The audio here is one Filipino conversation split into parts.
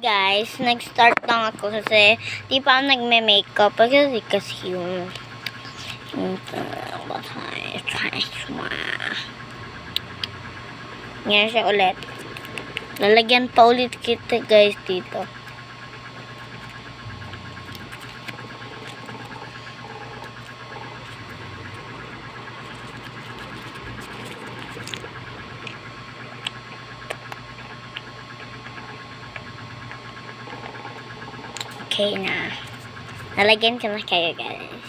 Guys, nag-start lang ako kasi di pa ako nagme-makeup kasi yung ngayon siya ulit. Lalagyan pa ulit kita guys dito. Okay na. Nalagyan ko na kayo guys.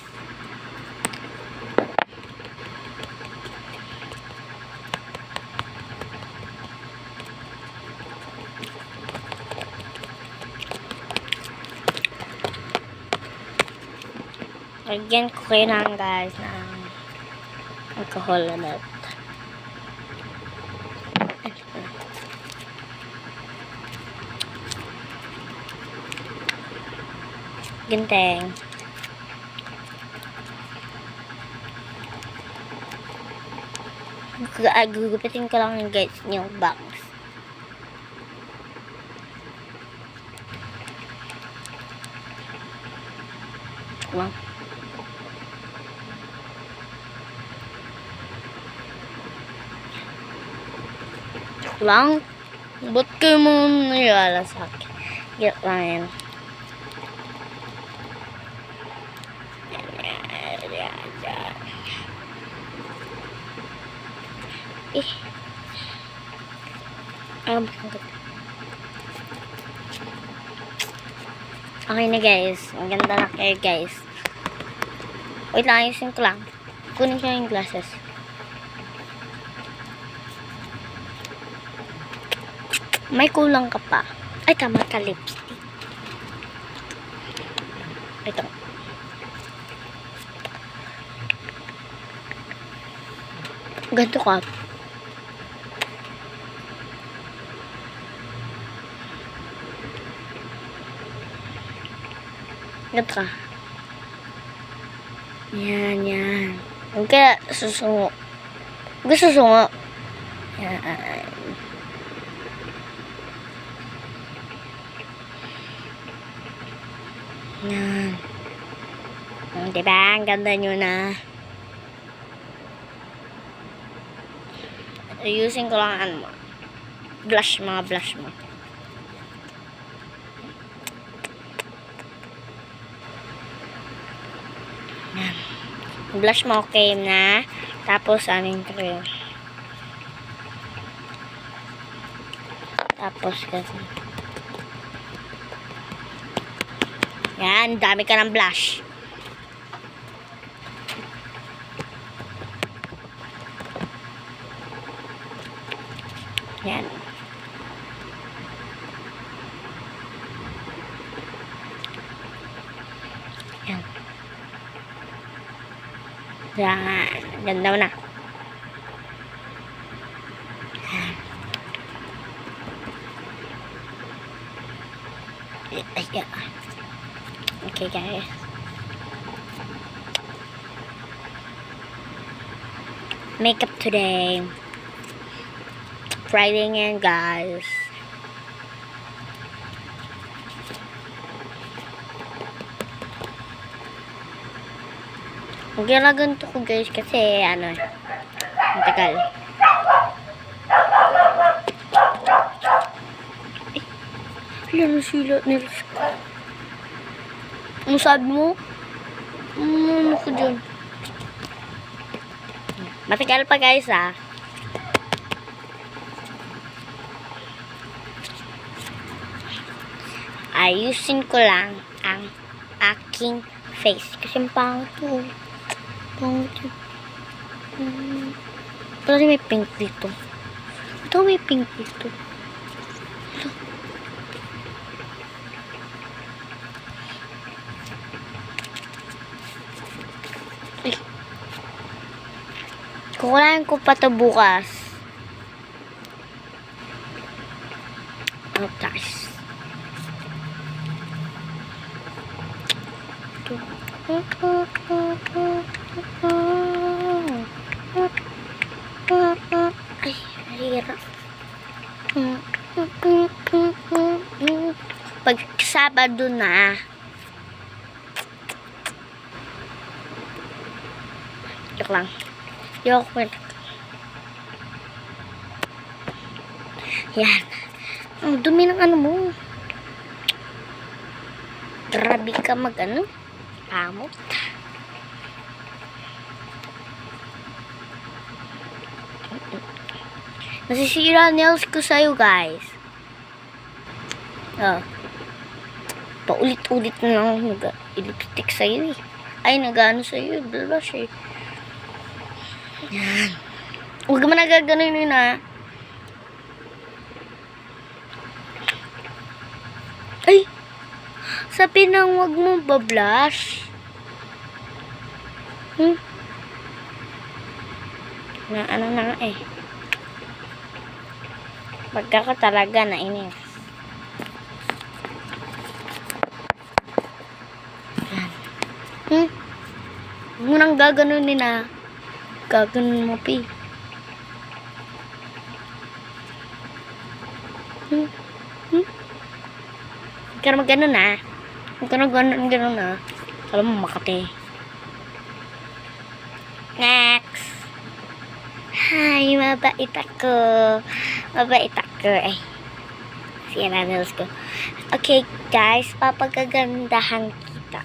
Lagyan ko kayo ng guys ng alcohol ulit. Ginteng. Gugupitin ko lang guys yung bangs. Wow. Lang. Ba't kayo mo nilala sa akin? Get lang yan. Okay na guys. Ang ganda na kayo guys. Wait lang, ayusin ko lang. Kunin ko yung glasses. May kulang ka pa. Ay, tama ka, lipstick. Ito. Ganito ka. Ganito ka. Yan, yan. Huwag ka susungo. Huwag ka susungo. Yan. Yan. Diba? Ang ganda nyo na. Using ko lang ano mo. Blush, mga blush mo. Yan. Blush mo okay na. Tapos aming cream. Tapos kasi. Yan, dami ka ng blush. Yan. Yan. Yan. Ganda mo na. Yan. Okay guys. Makeup today. Friday ngayon guys. Ginaganto ko guys kasi ano, ang tagal. Ano sila nila? Ano sabi mo? Ano ko dyan? Matagal pa guys ah. Ayusin ko lang ang aking face. Kasi pangit to. Pangit to. Pero may pink dito. Ito may pink dito. Kukulayan ko pa ito bukas. Oh, guys. Ay, hirap. Pag Sabado na, joke lang. Joke. Yan. Ang dumi ng ano mo. Grabe ka mag-ano. Kamot. Nasisira nails ko sa'yo, guys. Oh. Paulit-ulit na lang nag-lipstick sa'yo eh. Ay, nag-ano sa'yo. Blush eh. Yan. Huwag mo nagaganon yun ha. Ay! Sabi nang huwag mo bablush. Na ano na nga eh. Pagka ka talaga nainis. Huwag mo nang gaganunin na. Gaganon mo, pi. Huwag ka na mag-ganon na. Huwag ka na ganon na. Alam mo, Makati. Next. Hi, mabait ako. Mabait ako. Ay. Sira nails ko. Okay, guys. Papagagandahan kita.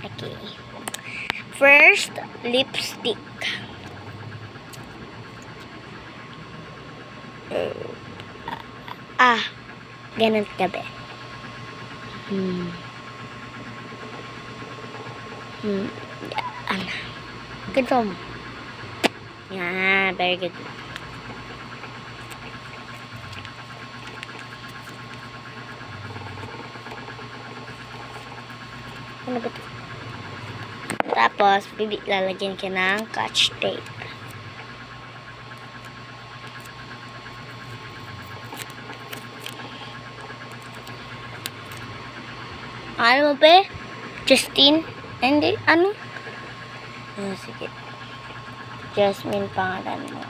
Okay. First, lipstick. Ganun ka ba? Good one. Yeah, very good. Ano ba ito? Tapos, lalagyan ka ng Scotch tape. Ano ba? Justine? Hindi, ano? Sige. Jasmine pangalan mo.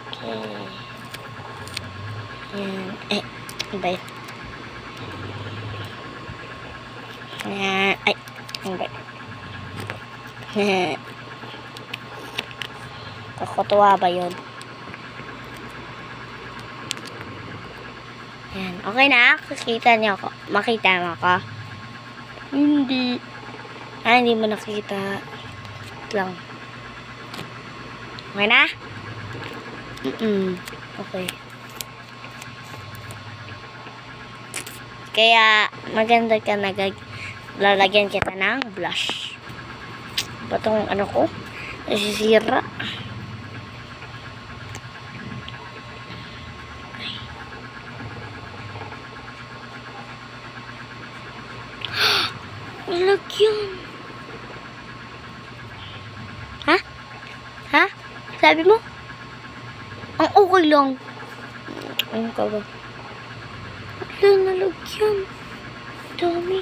Okay. Yan. Ano ba yun? Yan. Ay, ano ba yun? Kakutuwa ba yun? Yan. Okay na? Makita mo ako? Hindi. Hindi mo nakita. Lang. Okay na? Okay. Kaya, maganda ka lalagyan kita ng blush. Batong ano ko? Nasisira. Lagyan. Ha? Sabi mo? Ang okay lang. Ano ka ba? Wala, nalagyan. Dami.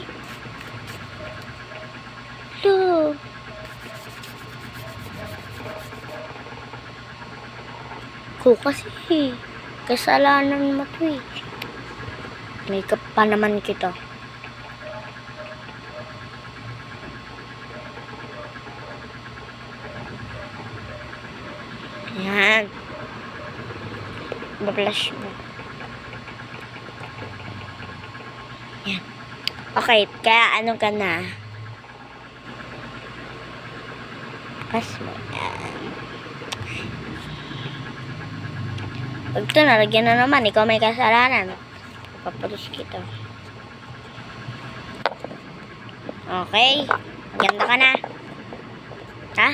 Wala. Ko kasi. Kasalanan mo to eh. Makeup pa naman kita. Yan. Bablush mo. Yan. Okay, kaya ano ka na? Pas mo yan. Pag ito, nalagyan na naman. Ikaw may kasalanan. Papalos kita. Okay. Maganda ka na. Ha?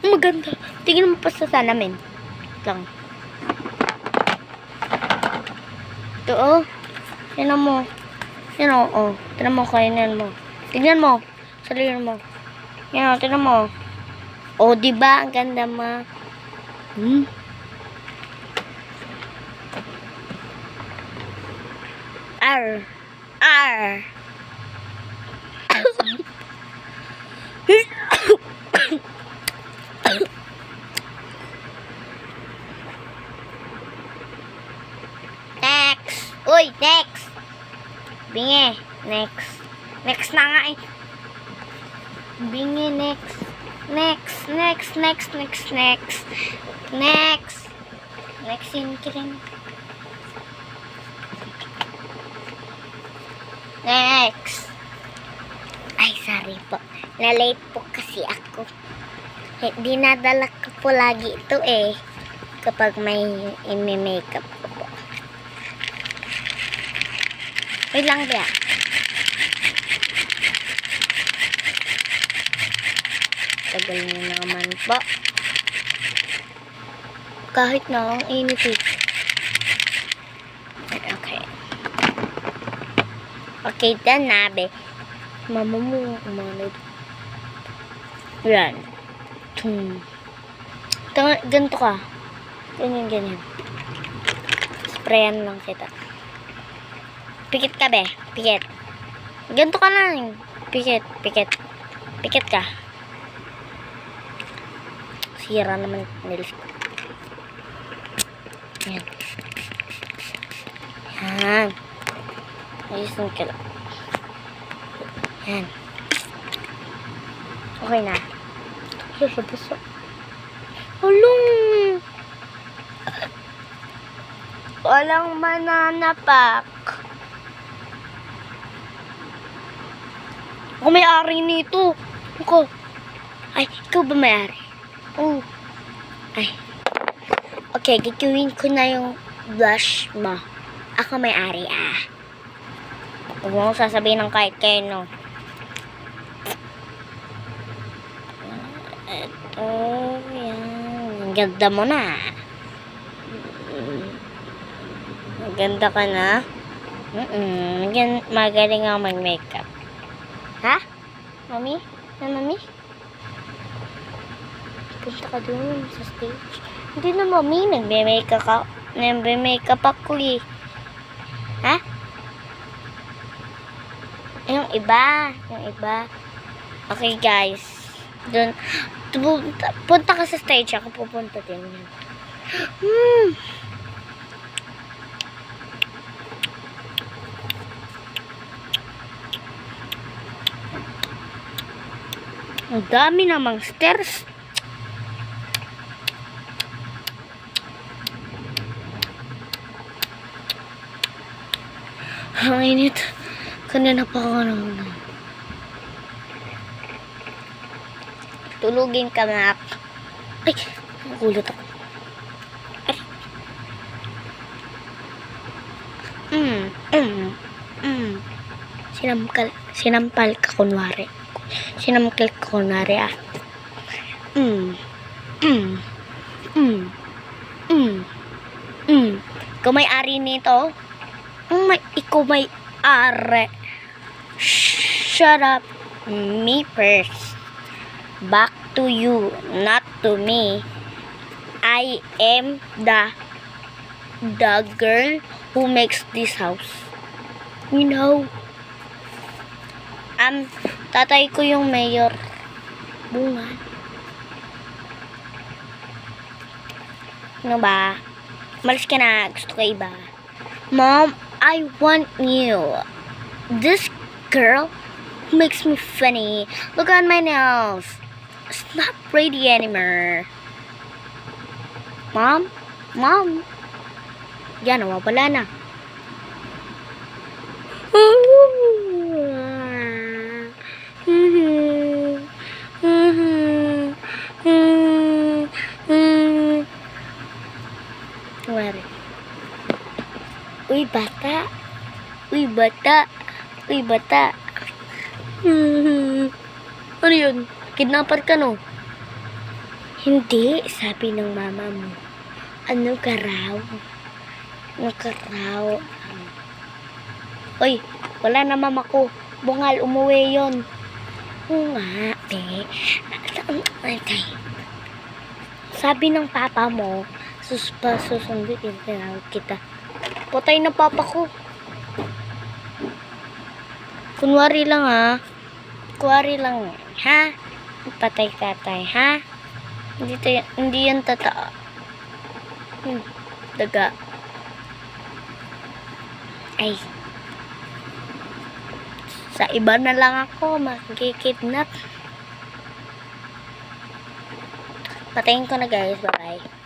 Maganda. Tingnan mo pa sa salamin. Lang. Ito, oh. Tingnan mo. Tingnan mo, oh. Tingnan mo, kainan mo. Tingnan mo. Salihan mo. Yan, tingnan mo. Oh, diba? Ang ganda mo. R. Next. Uy, next! Bingi, next. Next na nga eh. Bingi, next. Next. Next yun ka rin. Next. Ay, sorry po. Na-late po kasi ako. Dinadala ko po lagi ito eh. Kapag may imi-makeup ko po. Wait lang ba? Tagal nyo naman po. Kahit na ang init eh. Okay. Okay, done na be. Mama mo, umanod. Yan. Ganito ka. Ganyan. Sprayan lang kita. Pikit ka be. Pikit. Ganito ka lang. Pikit ka. Sira naman nails ko. Yan. Ayusin ka lang. Yan. Okay na. Buso. Ulong. Walang mananapak. Ako may-ari nito. Ako. Ay, ikaw ba may-ari? Oh. Ay. Okay, gagawin ko na yung blush mo. Ako may-ari Huwag mo sasabihin ng kahit kayo, no? Ito, yan. Ang ganda mo na. Maganda ka na. Magaling ako mag-makeup. Ha? Mami? Mami? Punta ka dun sa stage. Hindi na, Mami. Nagbe-makeup ako eh. Ha? Yung iba. Okay, guys. Dun. Punta ka sa stage. Ako pupunta din. Ang dami namang stairs. Ang init. Kanina pa ako naman. Tulugin ka, Mac. Ay, nagulat ako. Ay. Sinampal ka kunwari. Ikaw may-ari nito? Ikaw may-ari. Shut up. Me first. Back to you, not to me. I am the girl who makes this house. You know. Tatay ko yung mayor. Bunga. Ano ba? Malis ka na. Gusto ka iba. Mom, I want you. This girl makes me funny. Look at my nails. It's not pretty anymore. Mom? Yan, nawawala na. Wari. Uy, bata. Ano yun? Kidnapper ka, no? Hindi, sabi ng mama mo. Ano ka raw? Uy, wala na mama ko. Bungal, umuwi yun. Oo nga, Okay. Sabi ng papa mo, susunduin kita. Patay na papa ko. Kunwari lang ha. Ha? Patay tatay, ha? Hindi yan totoo. Daga. Ay. Sa iba na lang ako makikidnap. Patayin ko na guys. Bye-bye.